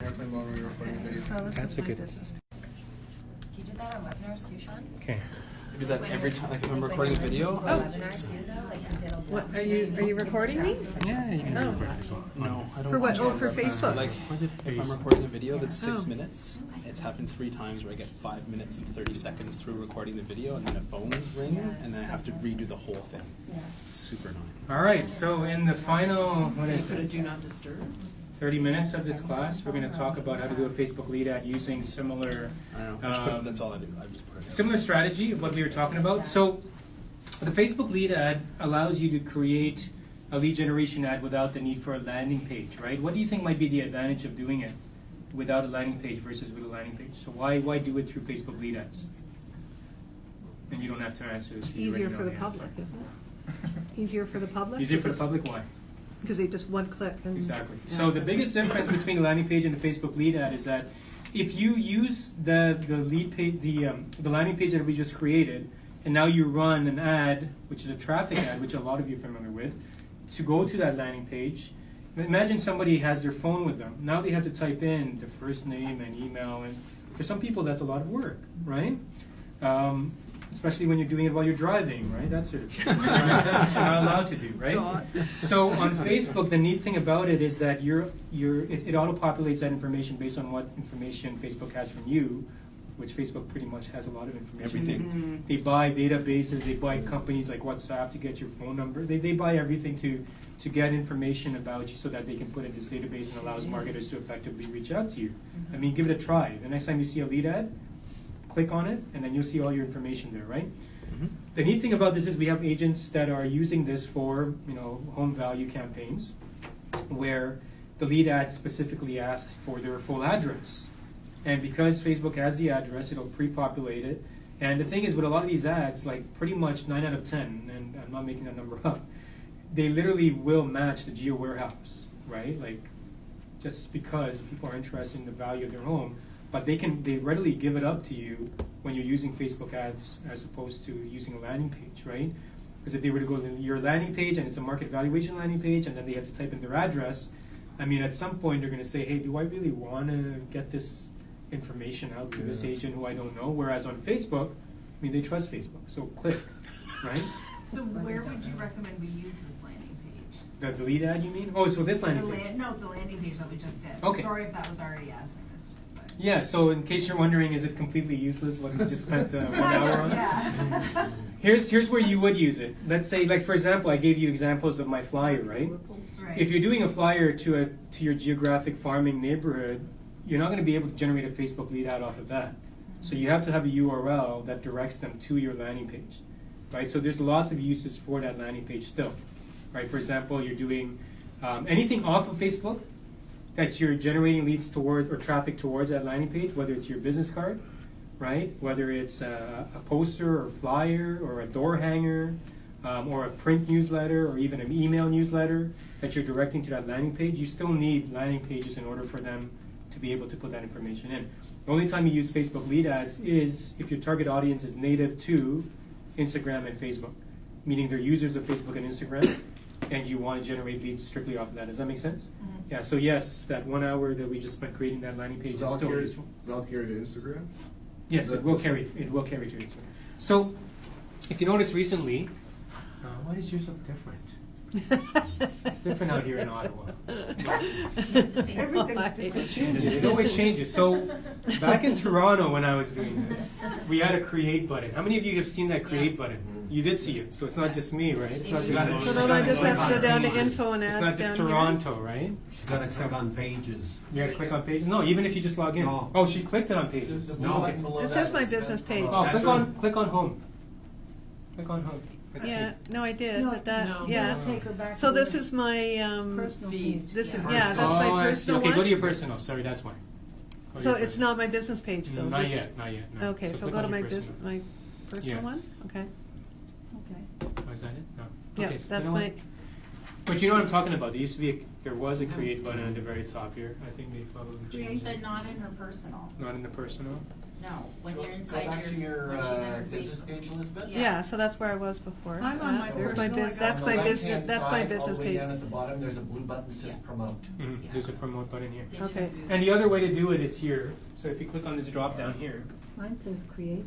Airplane mode when you're recording video. So this That's is a my good business. Do you do that on webinars too, Sean? Okay. I do that every time, like if I'm recording a video. Webinars too, though? Like, 'cause it'll What are you recording me? Yeah, you can Oh. record it as well. No, I don't. For what? watch Oh, it. for Facebook. Like if I'm recording a video that's 6 minutes, it's happened 3 times where I get 5 minutes and 30 seconds through recording the video, and then a phone ring, and then I have to redo the whole thing. It's super annoying. All right, so in the final, what is Put a it, do not disturb. 30 minutes of this class, we're going to talk about how to do a Facebook lead ad using I don't know. Just put it- that's all I do. I just put it in. similar strategy of what we were talking about. So the Facebook lead ad allows you to create a lead generation ad without the need for a landing page, right? What do you think might be the advantage of doing it without a landing page versus with a landing page? So why do it through Facebook lead ads? And you don't have to answer this. You already Easier know for the answer. public, isn't it? Easier for the public? Easier for the public, why? Because they just one click and. Exactly. Yeah. So the biggest difference between the landing page and the Facebook lead ad is that if you use the lead page, the landing page that we just created, and now you run an ad, which is a traffic ad, which a lot of you are familiar with, to go to that landing page. Imagine somebody has their phone with them. Now they have to type in their first name and email, and for some people that's a lot of work, right? Especially when you're doing it while you're driving, right? That sort of thing. You're not allowed to do, right? God. So on Facebook, the neat thing about it is that it auto-populates that information based on what information Facebook has from you, which Facebook pretty much has a lot of information. Everything. They buy databases, they buy companies like WhatsApp to get your phone number. They buy everything to get information about you so that they can put it in this database and allows marketers to effectively reach out to you. I mean, give it a try. The next time you see a lead ad, click on it, and then you'll see all your information there, right? Mm-hmm. The neat thing about this is we have agents that are using this for, home value campaigns, where the lead ad specifically asks for their full address. And because Facebook has the address, it'll pre-populate it. And the thing is, with a lot of these ads, like pretty much 9 out of 10, and I'm not making that number up, they literally will match the geo warehouse, right? Like, just because people are interested in the value of their home, but they readily give it up to you when you're using Facebook ads as opposed to using a landing page, right? Because if they were to go to your landing page and it's a market evaluation landing page and then they have to type in their address, I mean, at some point they're going to say, hey, do I really want to get this information out to this agent who I don't know? Whereas on Facebook, I mean, they trust Facebook, so click, right? So where would you recommend we use this landing page? The lead ad, you mean? Oh, so this landing page. The landing page that we just did. Okay. Sorry if that was already asked, I missed it. But. Yeah, so in case you're wondering, is it completely useless what we just spent 1 hour on? Yeah. Here's where you would use it. Let's say, like for example, I gave you examples of my flyer, right? Right. If you're doing a flyer to your geographic farming neighborhood, you're not going to be able to generate a Facebook lead ad off of that. So you have to have a URL that directs them to your landing page, right? So there's lots of uses for that landing page still, right? For example, you're doing anything off of Facebook that you're generating leads towards or traffic towards that landing page, whether it's your business card, right? Whether it's a poster or flyer or a door hanger or a print newsletter or even an email newsletter that you're directing to that landing page, you still need landing pages in order for them to be able to put that information in. The only time you use Facebook lead ads is if your target audience is native to Instagram and Facebook, meaning they're users of Facebook and Instagram, and you want to generate leads strictly off of that. Does that make sense? Mm-hmm. Yeah, so yes, that 1 hour that we just spent creating that landing page is still useful. That'll carry to Instagram? Yes, it will carry to Instagram. So, if you notice recently, why does yours look different? It's different out here in Ottawa. Everything's different. It always changes. So, back in Toronto when I was doing this, we had a create button. How many of you have seen that create Yes. button? You did see it, so it's not just me, right? It's not just, So then I just have to go down to info and ads it's not just down here. Toronto, right? You gotta click on pages. You gotta click on pages? No, even if you just log in. No. Oh, she clicked it on pages. No. Okay. This is my business page. Oh, click on home. Click on home. Let's Yeah, see. no, I did, No, but that, no. yeah. Take her back. So to this the is my, personal feed. page. this is, Yeah. yeah, that's my Oh, I see. personal Okay, go to one. your personal. Sorry, that's why. Go to So your it's personal. not my business page though? Not This- yet, not yet. No. Okay, so click go on to your my personal. my personal Yes. one? Okay. Okay. Oh, is that it? No. Yeah, Okay, so that's you know my, what? But you know what I'm talking about. There There was a create button at the very top here. I think they probably changed But it. not in her personal. Not in the personal. No, when Go you're inside back to your when she's on her business Facebook. page, Elizabeth. Yeah, so that's where I was before. Uh, I'm on my There's my personal, business, I got that's On my the business, left-hand that's my side, business all the way page. down at the bottom, there's a blue button that says Yeah. promote. Mhm. There's a promote button here. They just Okay. moved And the other way to do it is here. So if you click on this drop down here, Mine says create,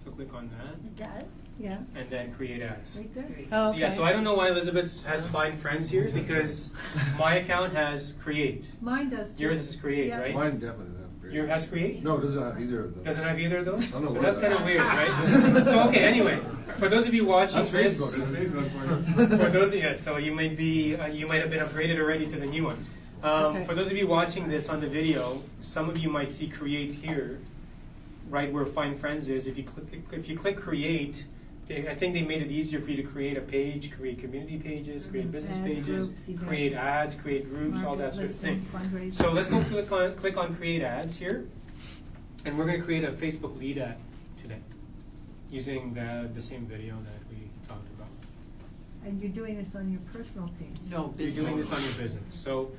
so click on that, It does? yeah, and then create ads. right there. Oh, So, yeah, okay. so I don't know why Elizabeth has find friends here because my account has create. Mine does too. Yours is create, Yeah. right? Mine definitely doesn't. Yours has create? No, it doesn't have either of those. Doesn't have either of those? I don't know But where that's that- kind of weird, right? So okay, anyway, for those of you watching That's this, Facebook. That's Facebook for you. for those, yeah, so you might be, you might have been upgraded already to the new one. Okay. For those of you watching this on the video, some of you might see create here, right where find friends is. If you click create, I think they made it easier for you to create a page, create community pages, create business Add pages, groups, event. create ads, create groups, all that Market sort of thing. listing, fundraising. So let's go click on create ads here, and we're going to create a Facebook lead ad today using the same video that we talked about. And you're doing this on your personal page. No, You're business. doing this on your business. So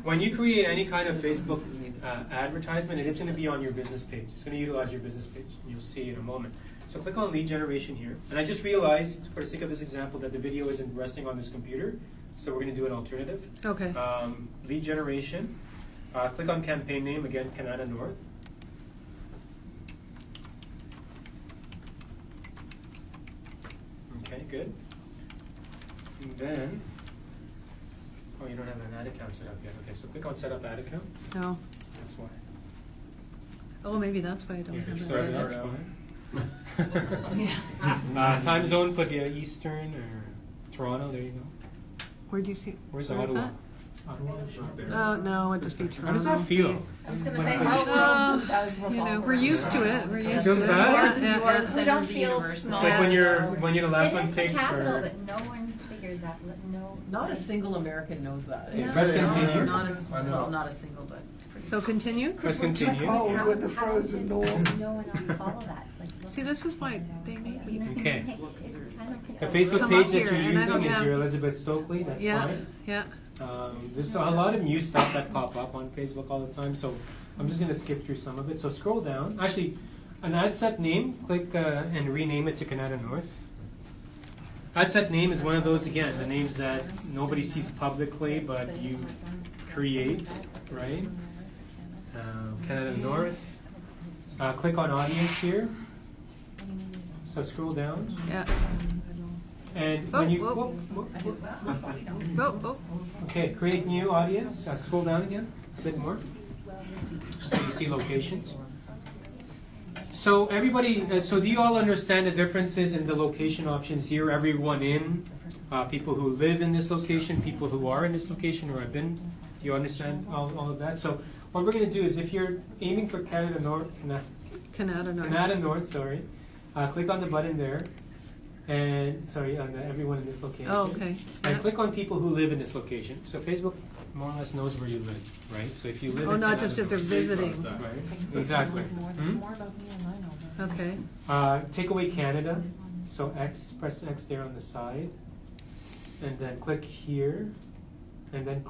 when you create any kind of Facebook advertisement, it is going to be on your business page. It's going to utilize your business page, and you'll see in a moment. So click on lead generation here. And I just realized, for the sake of this example, that the video isn't resting on this computer, so we're going to do an alternative. Okay. Lead generation. Click on campaign name, again, Canada North. Okay, good. And then, oh, you don't have an ad account set up yet. Okay, so click on set up ad account. No. That's why. Oh, maybe that's why I don't Yeah, have sorry, it. that's fine. Time zone, put Eastern or Toronto, there you go. Where do you see? Where's where is Ottawa? that? Ottawa? Oh, no, it'd just be Toronto. How does that feel? I was gonna When say, I- our world does You revolve know, we're around used to Toronto. it, we're It used to feels it. bad? Yeah, You are the yeah. center don't of the feel universe. small. It's like when you're the last It one is the picked capital, for. but no one's figured that, no. Not a single American knows that. Yeah, No. press continue. Not a, I know. well, not a single, but pretty. So continue? Press continue. How- how does no one else follow that? It's like, look See, this is why they make me. Okay. It's kind of. The Facebook Come page up that here, you're and I using don't is have- your Elizabeth Stokely, that's Yeah, fine. yeah. There's a lot of new stuff that pop up on Facebook all the time, so I'm just going to skip through some of it. So scroll down. Actually, an ad set name, click and rename it to Canada North. Ad set name is one of those, again, the names that nobody sees publicly, but you create, right? Canada North. Click on audience here. So scroll down. Yeah. And Oh, when you, whoa. whoop, whoop, whoop. Oh, oh. Okay, create new audience. Scroll down again a bit more. So you see locations. So everybody, so do you all understand the differences in the location options here? Everyone in, people who live in this location, people who are in this location or have been. You understand all of that? So what we're going to do is, if you're aiming for Canada North, Canada North. Canada North, sorry, click on the button there, and sorry, on everyone in this location. Oh, okay. And Yeah. click on people who live in this location. So Facebook more or less knows where you live, right? So if you live Oh, in not Canada just if they're North, visiting. right? Exactly. Hmm? Okay. Take away Canada. So X, press X there on the side, and then click here, and then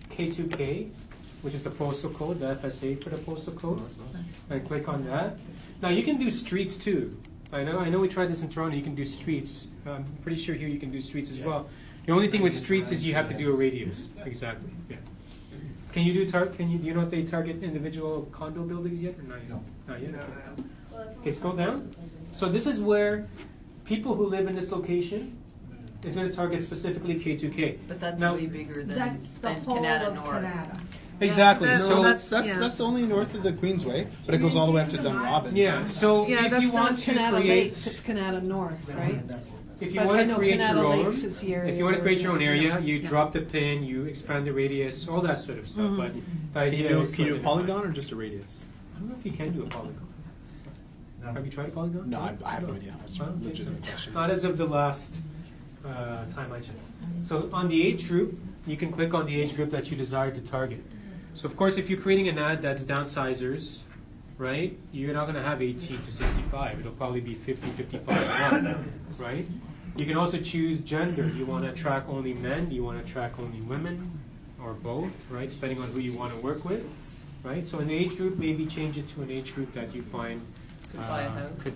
K2K, which is the postal code, the FSA for the postal code, and click on that. Now you can do streets too. I know we tried this in Toronto. You can do streets. I'm pretty sure here you can do streets as well. The only thing with streets is you have to do a radius. Exactly. Yeah. Can you do do you know if they target individual condo buildings yet or not yet? No. Not yet. Okay, scroll down. So this is where people who live in this location is going to target specifically K2K. But that's Now- way bigger than, That's the than whole Canada of North. Canada. Exactly. That's- So yeah. That's only north of the Queensway, but it goes all the way up to Dunrobin. yeah. So Yeah, if that's you want not to Canada create, Lakes, it's Canada North, right? if you But want I to know create Canada your own, Lakes is the area if you want to where create your own you area, know, you yeah. drop the pin, you expand the radius, all that sort of stuff. Mhm. But the Can idea you is do, can you do a to identify. polygon or just a radius? I don't know if you can do a polygon. No. Have you tried a polygon? No, I have no idea. That's I a don't think legitimate so. question. Not as of the last time I checked. So on the age group, you can click on the age group that you desire to target. So of course, if you're creating an ad that's downsizers, right, you're not going to have 18 to 65. It'll probably be 50, 55, and up, right? You can also choose gender. Do you want to attract only men? Do you want to attract only women? Or both, right? Depending on who you want to work with, right? So in the age group, maybe change it to an age group that you find could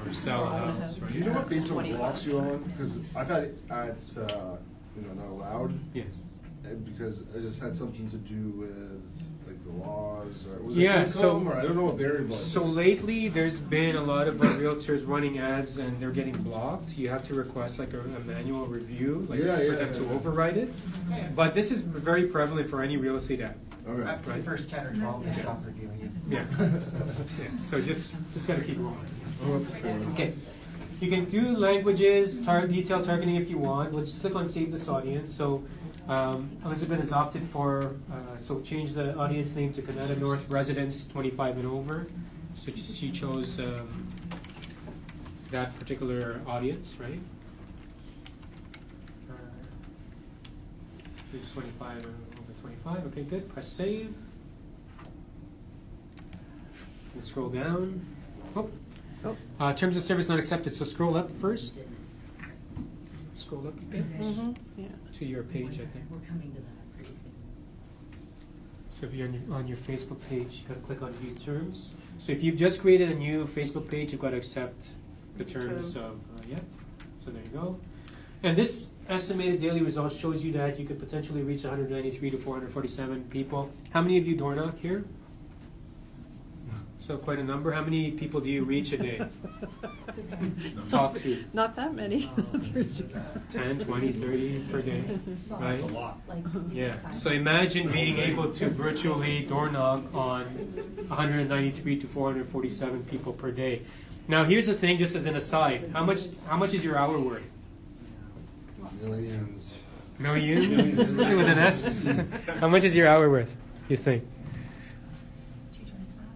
or sell a house, right? Do you know what Facebook blocks you on? Because I've had ads, not allowed. Yes. And because it just had something to do with like the laws, or was Yeah, it so- income, or I don't know what variable. So lately, there's been a lot of realtors running ads and they're getting blocked. You have to request like a manual review, like for them to override it. But this is very prevalent for any real estate ad. Okay. After the first 10 or 12, they stop reviewing you. Yeah. Yeah. So just gotta keep rolling. Oh, okay. Okay. You can do languages, detailed targeting if you want. We'll just click on Save This Audience. So Elizabeth has opted for, so change the audience name to Canada North residents 25 and over. So she chose that particular audience, right? Choose 25 and over 25. Okay, good. Press Save. And scroll down. Oh. Terms of service not accepted. So scroll up first. Scroll up a bit Yeah. to your page, I think. We're coming to that pretty soon. So if you're on your Facebook page, you gotta click on View Terms. So if you've just created a new Facebook page, you've got to accept the terms of, So there you go. And this estimated daily result shows you that you could potentially reach 193 to 447 people. How many of you door knock here? So quite a number. How many people do you reach a day? Talk to? Not that many. That's for sure. 10, 20, 30 per day, right? That's a lot. Like, Yeah. So imagine being able to virtually door knock on 193 to 447 people per day. Now here's the thing, just as an aside, how much is your hour worth? Millions. Millions with an S. How much is your hour worth, you think?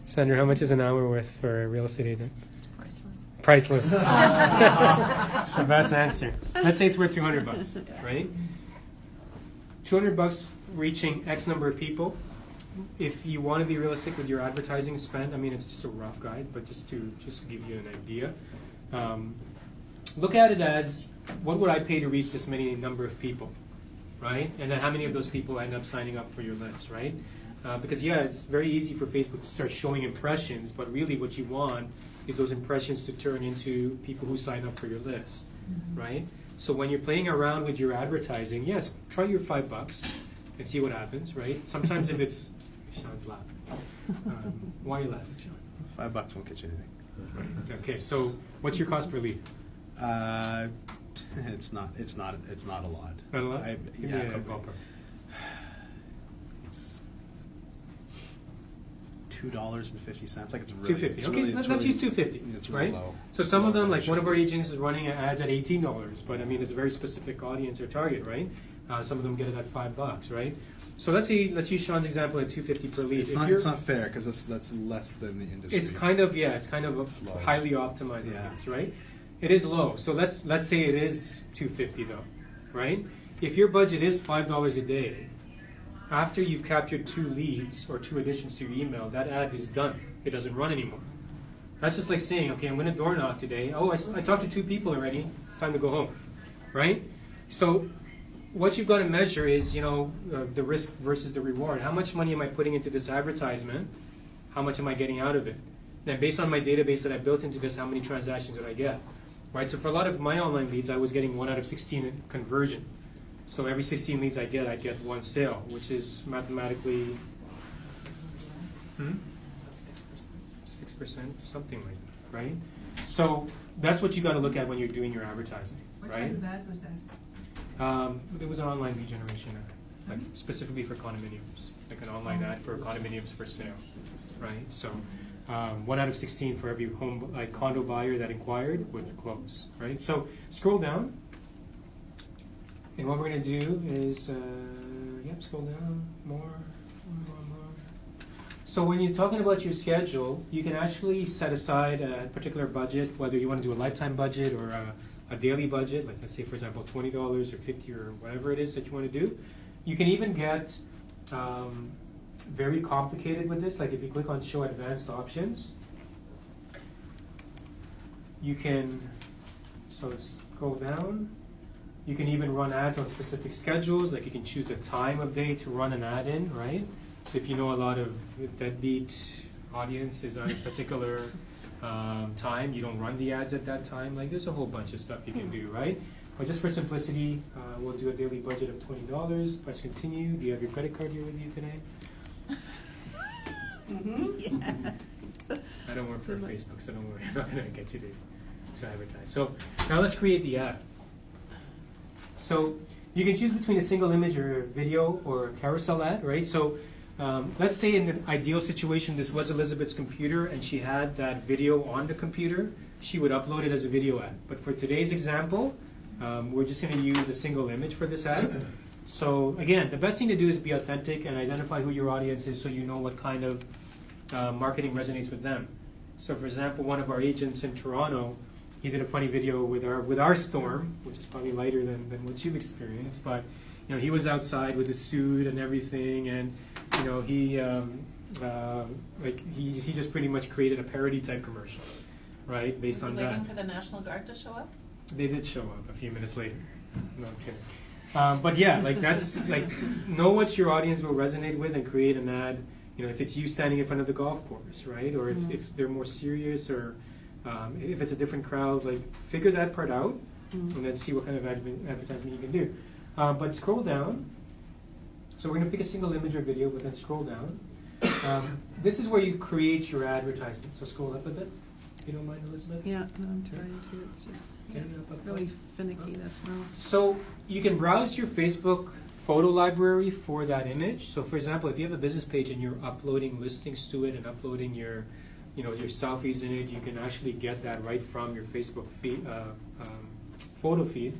Sandra, how much is an hour worth for a real estate agent? Priceless. Priceless. The best answer. Let's say it's worth $200, right? $200 reaching X number of people. If you want to be realistic with your advertising spend, I mean, it's just a rough guide, but just to give you an idea. Look at it as, what would I pay to reach this many number of people, right? And then how many of those people end up signing up for your list, right? Because it's very easy for Facebook to start showing impressions, but really what you want is those impressions to turn into people who sign up for your list, right? So when you're playing around with your advertising, yes, try your $5 and see what happens, right? Sometimes if it's, Sean's laughing. Why are you laughing, Sean? $5 won't get you anything. Okay, so what's your cost per lead? It's not a lot. Not a lot? Give me a but ballpark. it's $2.50. Like it's really $2.50. it's Okay, really- so it's let's really- use $2.50. It's really right? low. So some of them, like one of our Actually. agents is running ads at $18, but I mean it's a very specific audience or target, right? Some of them get it at $5, right? So let's use Sean's example at $2.50 per lead. It's If not. you're- It's not fair because that's less than the industry. It's kind of a low. highly optimized Yeah. audience, right? It is low. So let's say it is $2.50 though, right? If your budget is $5 a day, after you've captured 2 leads or 2 additions to your email, that ad is done. It doesn't run anymore. That's just like saying, okay, I'm going to door knock today. Oh, I talked to 2 people already. It's time to go home, right? So what you've got to measure is, the risk versus the reward. How much money am I putting into this advertisement? How much am I getting out of it? Then based on my database that I built into this, how many transactions did I get? Right? So for a lot of my online leads, I was getting 1 out of 16 conversion. So every 16 leads I get 1 sale, which is mathematically 6%, something like that, right? So that's what you got to look at when you're doing your advertising, What right? type of ad was that? It was an online lead generation ad, like specifically for condominiums, like an online ad for condominiums for sale, right? So 1 out of 16 for every home, like condo buyer that inquired would close, right? So scroll down, and what we're going to do is, scroll down more. So when you're talking about your schedule, you can actually set aside a particular budget, whether you want to do a lifetime budget or a daily budget, like let's say for example $20 or $50 or whatever it is that you want to do. You can even get very complicated with this, like if you click on show advanced options, you can, so it's Scroll down. You can even run ads on specific schedules, like you can choose a time of day to run an ad in, right? So if you know a lot of deadbeat audience is on a particular time, you don't run the ads at that time. Like there's a whole bunch of stuff you can do, right? But just for simplicity, we'll do a daily budget of $20. Press continue. Do you have your credit card here with you today? Yes. I don't work for Facebook, so don't worry. I'm not going to get you to advertise. So now let's create the ad. So you can choose between a single image or a video or a carousel ad, right? So let's say in the ideal situation, this was Elizabeth's computer and she had that video on the computer. She would upload it as a video ad. But for today's example, we're just going to use a single image for this ad. So again, the best thing to do is be authentic and identify who your audience is so you know what kind of marketing resonates with them. So for example, one of our agents in Toronto, he did a funny video with our storm, which is probably lighter than what you've experienced. But you know, he was outside with his suit and everything, and you know, he just pretty much created a parody type commercial, right, based on that. Waiting for the National Guard to show up? They did show up a few minutes later. No, I'm kidding. But yeah, like that's like know what your audience will resonate with and create an ad. You know, if it's you standing in front of the golf course, right, or if they're more serious, or if it's a different crowd, like figure that part out and then see what kind of advertisement you can do. But scroll down. So we're going to pick a single image or video, but then scroll down. This is where you create your advertisement. So scroll up a bit, if you don't mind, Elizabeth. Yeah, no, I'm trying to. It's just really finicky, this mouse. So you can browse your Facebook photo library for that image. So for example, if you have a business page and you're uploading listings to it and uploading your your selfies in it, you can actually get that right from your Facebook feed, photo feed.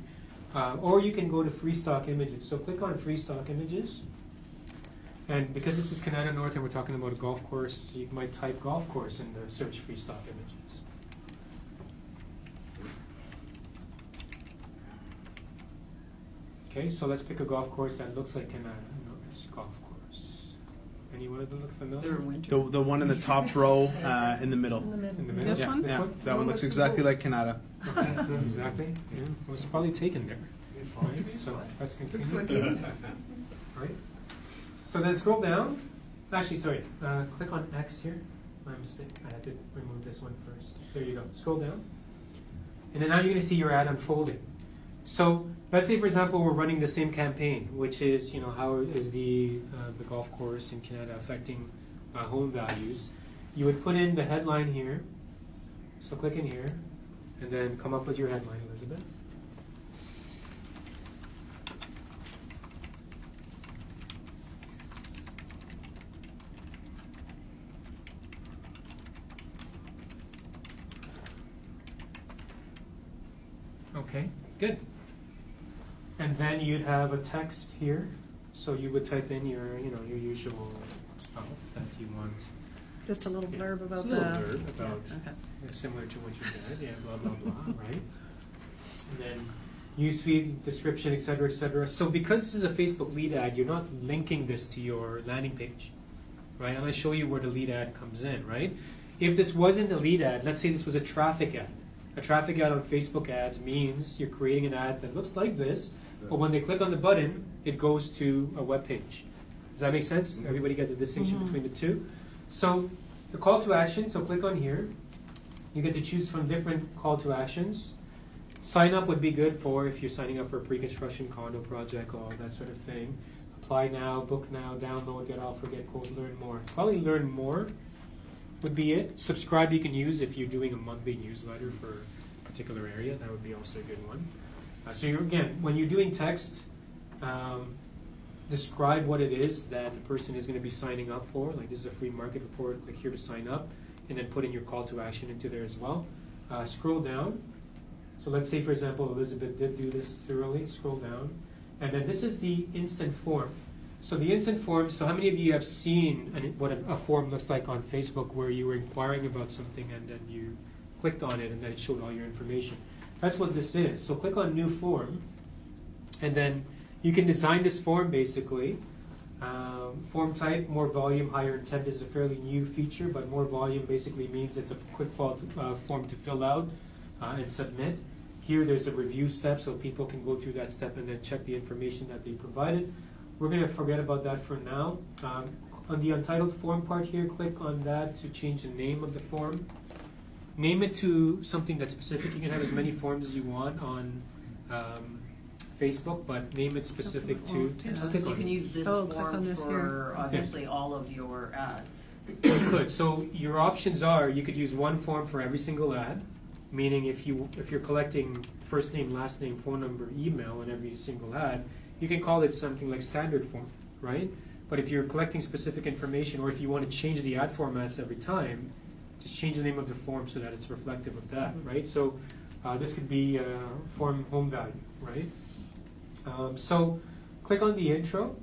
Or you can go to free stock images. So click on free stock images. And because this is Canada North and we're talking about a golf course, you might type golf course in the search free stock images. Okay, so let's pick a golf course that looks like Canada North's golf course. Anyone of them look familiar? The one in the top row in the middle. In the middle? This one? Yeah, that one looks exactly like Canada. Exactly. Yeah. It was probably taken there. Right? So let's continue. Right. So then scroll down. Actually, sorry. Click on X here. My mistake. I had to remove this one first. There you go. Scroll down. And then now you're going to see your ad unfolding. So let's say, for example, we're running the same campaign, which is, how is the golf course in Canada affecting home values? You would put in the headline here. So click in here, and then come up with your headline, Elizabeth. Okay, good. And then you'd have a text here, so you would type in your usual stuff that you want. Just a little blurb about Just a little blurb about okay. Similar to what you did, yeah, blah blah blah, right? And then newsfeed, description, etc., etc. So because this is a Facebook lead ad, you're not linking this to your landing page, right? I'm going to show you where the lead ad comes in, right? If this wasn't a lead ad, let's say this was a traffic ad. A traffic ad on Facebook ads means you're creating an ad that looks like this, but when they click on the button, it goes to a web page. Does that make sense? Everybody get the distinction between the two? So the call to action, so click on here. You get to choose from different call to actions. Sign up would be good for if you're signing up for a pre-construction condo project, all that sort of thing. Apply now, book now, download, get offer, get quote, learn more. Probably learn more would be it. Subscribe you can use if you're doing a monthly newsletter for a particular area. That would be also a good one. So again, when you're doing text, describe what it is that the person is going to be signing up for. Like this is a free market report, click here to sign up, and then put in your call to action into there as well. Scroll down. So let's say, for example, Elizabeth did do this thoroughly. Scroll down. And then this is the instant form. So the instant form, so how many of you have seen what a form looks like on Facebook where you were inquiring about something and then you clicked on it and then it showed all your information? That's what this is. So click on new form, and then you can design this form basically. Form type, more volume, higher intent. This is a fairly new feature, but more volume basically means it's a quick form to fill out and submit. Here there's a review step, so people can go through that step and then check the information that they provided. We're going to forget about that for now. On the Untitled form part here, click on that to change the name of the form. Name it to something that's specific. You can have as many forms as you want on Facebook, but name it specific to. Yeah. Because you can use this Oh, click on form this for here. obviously all of your ads. You could. So your options are: you could use one form for every single ad, meaning if you're collecting first name, last name, phone number, email on every single ad, you can call it something like standard form, right? But if you're collecting specific information, or if you want to change the ad formats every time, just change the name of the form so that it's reflective of that, right? So this could be form home value, right? So click on the intro.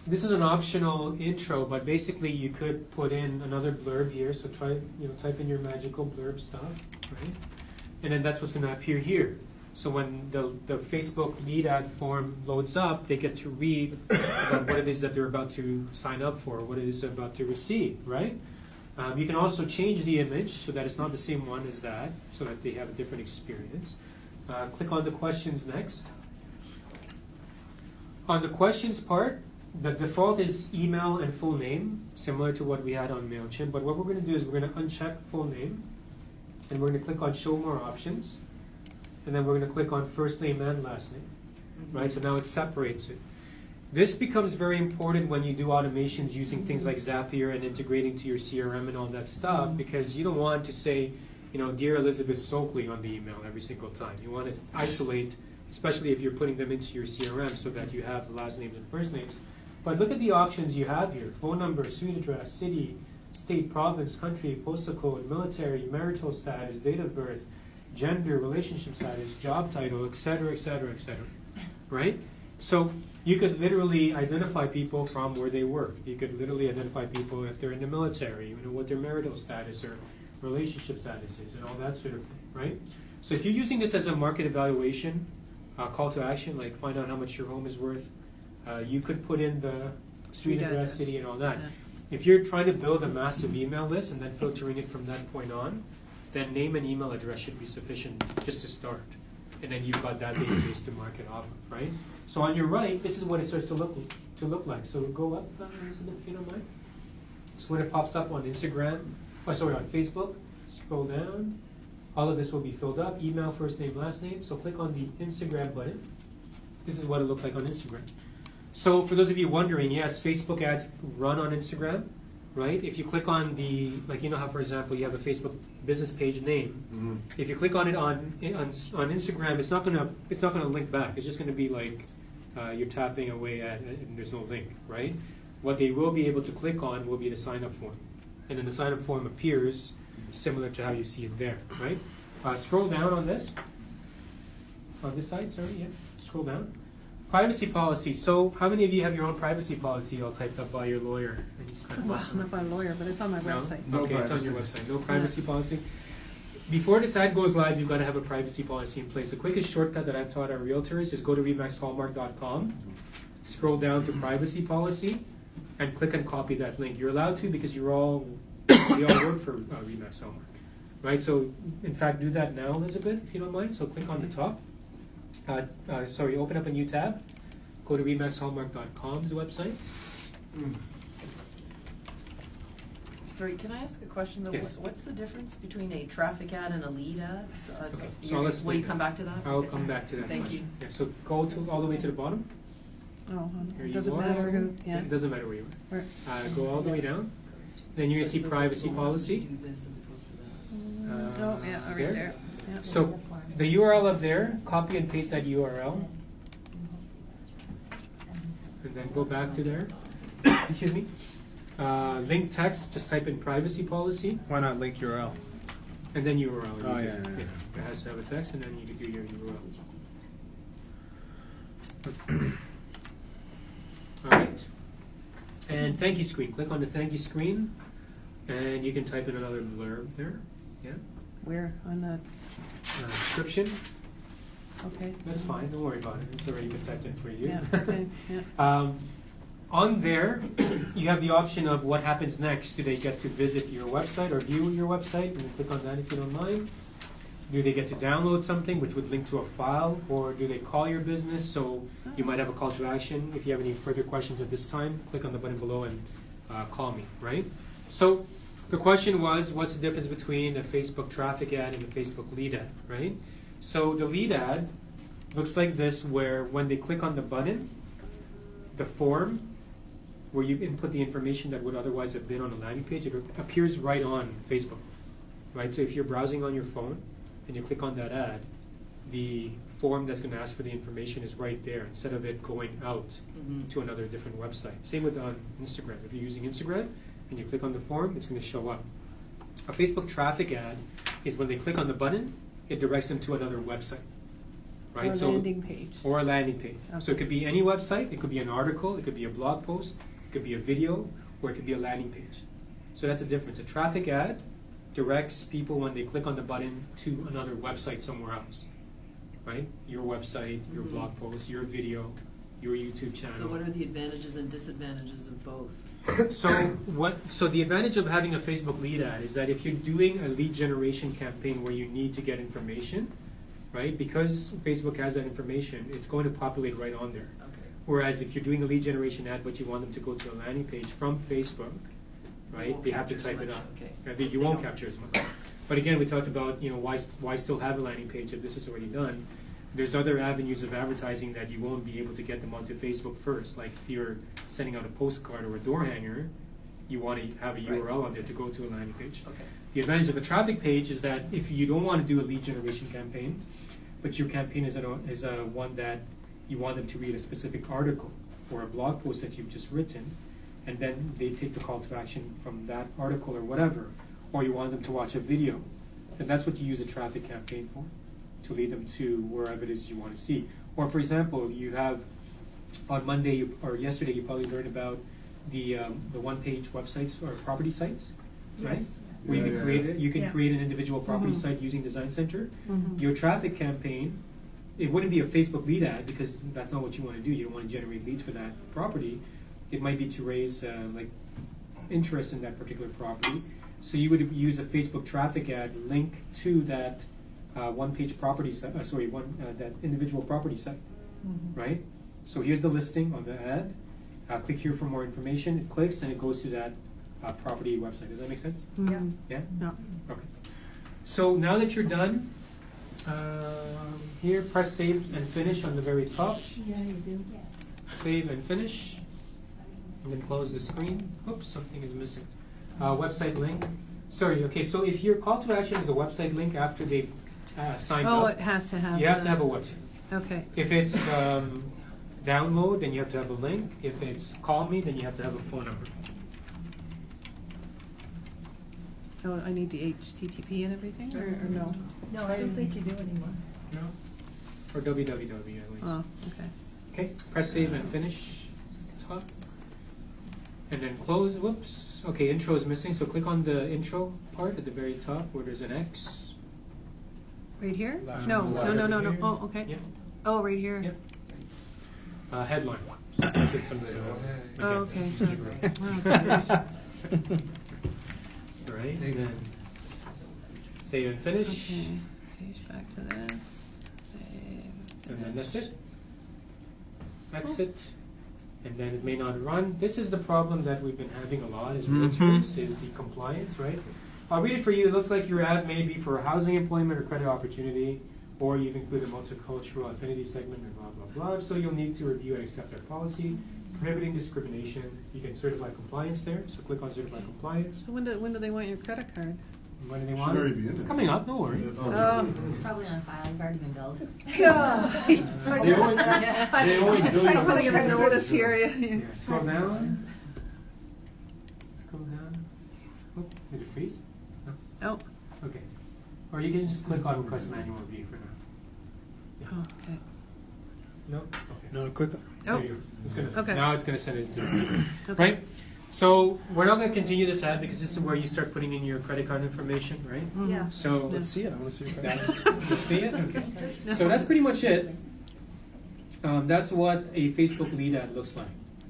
This is an optional intro, but basically you could put in another blurb here. So try, type in your magical blurb stuff, right? And then that's what's going to appear here. So when the Facebook lead ad form loads up, they get to read about what it is that they're about to sign up for, what it is they're about to receive, right? You can also change the image so that it's not the same one as that, so that they have a different experience. Click on the questions next. On the questions part, the default is email and full name, similar to what we had on Mail Chimp. But what we're going to do is we're going to uncheck full name, and we're going to click on show more options, and then we're going to click on first name and last name, right? So now it separates it. This becomes very important when you do automations using things like Zapier and integrating to your CRM and all that stuff, because you don't want to say, Dear Elizabeth Stokely on the email every single time. You want to isolate, especially if you're putting them into your CRM, so that you have the last names and first names. But look at the options you have here: phone number, street address, city, state, province, country, postal code, military, marital status, date of birth, gender, relationship status, job title, etc., etc., etc. Right? So you could literally identify people from where they work. You could literally identify people if they're in the military, what their marital status or relationship status is, and all that sort of thing, right? So if you're using this as a market evaluation, call to action, like find out how much your home is worth, you could put in the street address, city, and all that. Yeah. If you're trying to build a massive email list and then filtering it from that point on, then name and email address should be sufficient just to start. And then you've got that database to market off of, right? So on your right, this is what it starts to look like. So go up, Elizabeth, if you don't mind. So when it pops up on on Facebook, scroll down. All of this will be filled up: email, first name, last name. So click on the Instagram button. This is what it looked like on Instagram. So for those of you wondering, yes, Facebook ads run on Instagram, right? If you click on the, how, for example, you have a Facebook business page name. Mm-hmm. If you click on it on Instagram, it's not gonna link back. It's just gonna be like you're tapping away at it and there's no link, right? What they will be able to click on will be the sign up form, and then the sign up form appears similar to how you see it there, right? Scroll down on this side. Sorry, yeah. Scroll down. Privacy policy. So how many of you have your own privacy policy all typed up by your lawyer? And you spent Well, lots it's of not by a lawyer, but it's on my No? website. No Okay, it's on privacy. your website. No privacy policy. Before this ad goes live, you've got to have a privacy policy in place. The quickest shortcut that I've taught our realtors is go to remaxhallmark.com, scroll down to privacy policy, and click and copy that link. You're allowed to because we all work for Remax Hallmark, right? So in fact, do that now, Elizabeth, if you don't mind. So click on the top. Open up a new tab. Go to remaxhallmark.com's website. Sorry, can I ask a question though? Yes. What's the difference between a traffic ad and a lead ad? Okay, so let's will you look come at back to that? I'll Okay. come back to that Thank question. you. Yeah, so go all the way to the bottom. Oh, Here you doesn't are. matter who, yeah. It doesn't matter where you Where- are. Go all the way down. Then you're going to see privacy policy. Do this as opposed to that. Oh, yeah, right there. there. Yeah. So the URL up there, copy and paste that URL, and then go back to there. Excuse me. Link text, just type in privacy policy, Why not link URL? and then URL. Oh, You yeah, can- yeah, It has to have a text, and then you can do your URL. All right. And thank you screen. Click on the thank you screen, and you can type in another blurb there. Yeah. Where on the, Description. okay. That's fine. Don't worry about it. It's already been typed in for you. Yeah, okay, yeah. On there, you have the option of what happens next. Do they get to visit your website or view your website? And click on that if you don't mind. do they get to download something which would link to a file, or do they call your business? So you might have a call to action. If you have any further questions at this time, click on the button below and call me, right? So the question was, what's the difference between a Facebook traffic ad and a Facebook lead ad, right? So the lead ad looks like this, where when they click on the button, the form where you input the information that would otherwise have been on the landing page, it appears right on Facebook, right? So if you're browsing on your phone and you click on that ad, the form that's going to ask for the information is right there, instead of it going out to another different website. Same with on Instagram. If you're using Instagram and you click on the form, it's going to show up. A Facebook traffic ad is when they click on the button, it directs them to another website, right? Or a landing page. Or a landing page. Okay. So it could be any website, it could be an article, it could be a blog post, it could be a video, or it could be a landing page. So that's the difference. A traffic ad directs people when they click on the button to another website somewhere else, right? Your website, your blog post, your video, your YouTube channel. So what are the advantages and disadvantages of both? So the advantage of having a Facebook lead ad is that if you're doing a lead generation campaign where you need to get information, right? Because Facebook has that information, it's going to populate right on there. Okay. Whereas if you're doing a lead generation ad, but you want them to go to a landing page from Facebook, right? won't They have to capture as type it much, up. okay. Right? If You they won't don't. capture as much. But again, we talked about, why still have a landing page if this is already done? There's other avenues of advertising that you won't be able to get them onto Facebook first. Like if you're sending out a postcard or a door hanger, you want to have a Right. URL on there to go to a landing page. Okay. The advantage of a traffic page is that if you don't want to do a lead generation campaign, but your campaign is a one that you want them to read a specific article or a blog post that you've just written, and then they take the call to action from that article or whatever, or you want them to watch a video, then that's what you use a traffic campaign for, to lead them to wherever it is you want to see. Or for example, you have on Monday or yesterday you probably learned about the one-page websites or property sites, right? Yes. Where you Yeah, can yeah, create yeah. it, you can Yeah. create an individual property Mhm. site using Design Center. Mhm. Your traffic campaign, it wouldn't be a Facebook lead ad because that's not what you want to do. You don't want to generate leads for that property. It might be to raise interest in that particular property. So you would use a Facebook traffic ad link to that one-page property site. That individual property site, right? So here's the listing on the ad. Click here for more information. It clicks and it goes to that property website. Does that make sense? Yeah. Yeah? No. Okay. So now that you're done, here press save and finish on the very top. Yeah, you do. Save and finish. And then close the screen. Oops, something is missing. Website link. Sorry, okay, so if your call to action is a website link after they've signed Oh, up, it has to have. you have to have a website. Okay. If it's download, then you have to have a link. If it's call me, then you have to have a phone number. Oh, I need the HTTP and everything, or no? No, I don't think you do anymore. No? Or www at least. Oh, okay. Okay, press save and finish. Top. And then close. Whoops. Okay, intro is missing, so click on the intro part at the very top where there's an X. Right here? Left No, and no, left. no, no, no. Oh, okay. Yep. Oh, right here. Yep. Headline. Get some of the, Oh, okay. All right, and then save and finish. Okay. Page back to this. Save. And then that's it. Exit. And then it may not run. This is the problem that we've been having a lot as realtors, is the compliance, right? I'll read it for you. It looks like your ad may be for housing, employment, or credit opportunity, or you've included a multicultural affinity segment, and blah, blah, blah. So you'll need to review and accept our policy. Prohibiting discrimination. You can certify compliance there. So click on certify compliance. So when do they want your credit card? When do they Should want already it? be in It's there. coming up, don't worry. Oh. It's probably on file, you've already been billed. They only bill you I'm putting it in for notice two here. years. Yeah, scroll down. Scroll down. Oh, did it freeze? No? Oh, Okay. Or you can just click on request manual review for now. Yeah. oh, okay. No? Okay. No, click. There Oh, you go. It's gonna, Okay. Now it's going to send it to review. okay. Right? So we're not going to continue this ad because this is where you start putting in your credit card information, right? Mhm. Yeah. So Let's see it. I want to see your credit. let's see it? Okay. So that's pretty much it. That's what a Facebook lead ad looks like,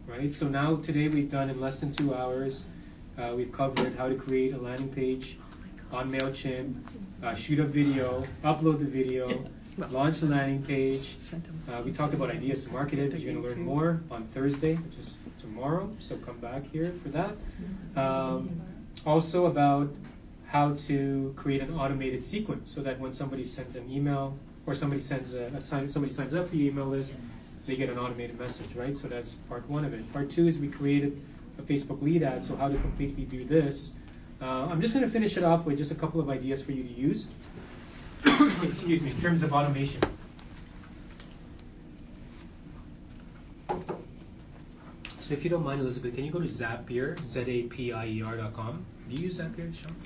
right? So now today we've done in less than 2 hours, we've covered how to create a landing page on MailChimp, shoot a video, upload the video, launch the landing page. Sent them. We talked about ideas to market it, but you're going to learn more on Thursday, which is tomorrow, so come back here for that. Also about how to create an automated sequence so that when somebody sends an email or somebody sends somebody signs up for your email list, they get an automated message, right? So that's part one of it. Part two is we created a Facebook lead ad, so how to completely do this. I'm just going to finish it off with just a couple of ideas for you to use. Excuse me, in terms of automation. So if you don't mind, Elizabeth, can you go to Zapier, ZAPIER.com? Do you use Zapier, Sean?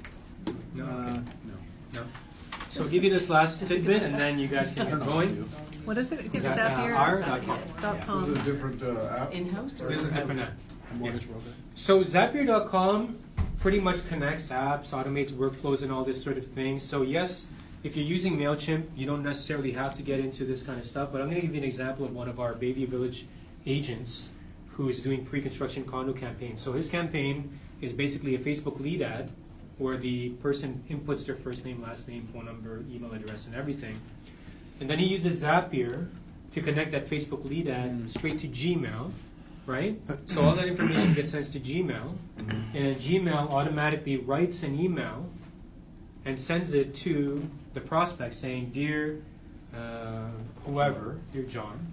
No? Okay. No. No? So I'll give you this last tidbit, and then you guys can I don't get know how to going. do. What is it? I think it's R.com. This is a different app. In-house or? This is a different app. A mortgage broker. So Zapier.com pretty much connects apps, automates workflows, and all this sort of thing. So yes, if you're using MailChimp, you don't necessarily have to get into this kind of stuff, but I'm going to give you an example of one of our Bayview Village agents who is doing pre-construction condo campaigns. So his campaign is basically a Facebook lead ad where the person inputs their first name, last name, phone number, email address, and everything. And then he uses Zapier to connect that Facebook lead ad straight to Gmail, right? So all that information gets sent to Gmail, and Gmail automatically writes an email and sends it to the prospect saying, "Dear whoever, dear John,"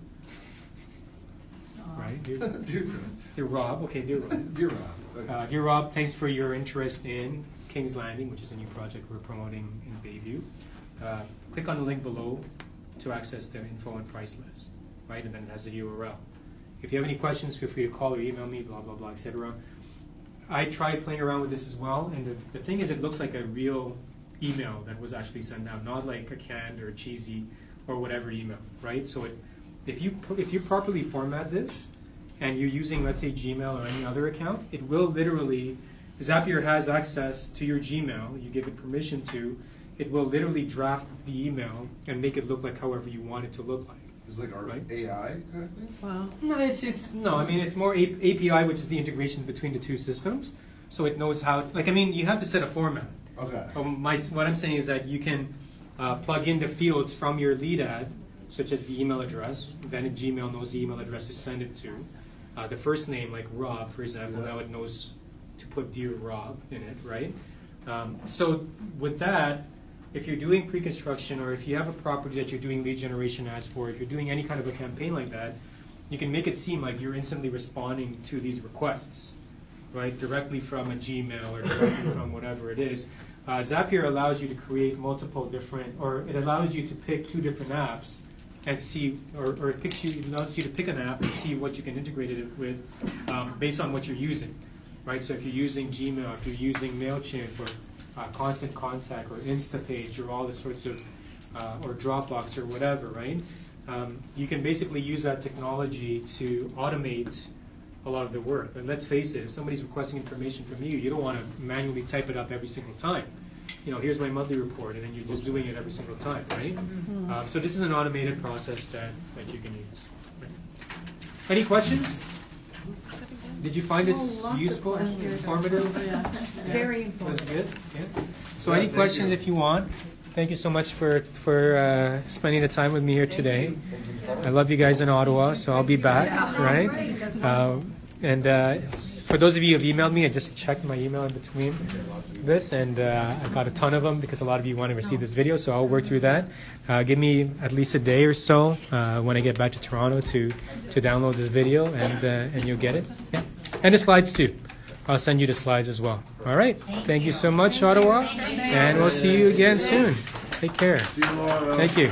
right? Dear Rob, okay, dear Rob. Dear Rob. Dear Rob, thanks for your interest in King's Landing, which is a new project we're promoting in Bayview. Click on the link below to access the info and price list, right? And then it has the URL. If you have any questions, feel free to call or email me, blah, blah, blah, etc. I tried playing around with this as well, and the thing is it looks like a real email that was actually sent out, not like a canned or cheesy or whatever email, right? So if you properly format this, and you're using, let's say, Gmail or any other account, it will literally, Zapier has access to your Gmail, you give it permission to, it will literally draft the email and make it look like however you want it to look like. It's like our Right. AI kind of thing? Wow. No, it's more API, which is the integration between the two systems. So it knows how, you have to set a format. Okay. What I'm saying is that you can plug in the fields from your lead ad, such as the email address, then Gmail knows the email address to send it to. The first name, like Rob, for example, now it knows to put Dear Rob in it, right? So with that, if you're doing pre-construction or if you have a property that you're doing lead generation ads for, if you're doing any kind of a campaign like that, you can make it seem like you're instantly responding to these requests, right? Directly from a Gmail or directly from whatever it is. Zapier allows you to create multiple different, or it allows you to pick two different apps and see, or it allows you to pick an app and see what you can integrate it with based on what you're using, right? So if you're using Gmail, if you're using MailChimp or Constant Contact or Instapage or all the sorts of, or Dropbox or whatever, right? You can basically use that technology to automate a lot of the work. And let's face it, if somebody's requesting information from you, you don't want to manually type it up every single time. Here's my monthly report, and then you're just doing it every single time, right? So this is an automated process that you can use. Right? Any questions? Did you find this useful, informative? Very Was informative. it good? Yeah. So Yeah, any thank questions you. if you want. Thank you so much for spending the time with me here today. I love you guys in Ottawa, so I'll be back, right? For those of you who have emailed me, I just checked my email in between this, and I got a ton of them because a lot of you want to receive this video, so I'll work through that. Give me at least a day or so when I get back to Toronto to download this video, and you'll get it. Yeah. And the slides too. I'll send you the slides as well. All right. Thank you so much, Ottawa, and we'll see you again soon. Take care. See you tomorrow. Thank you.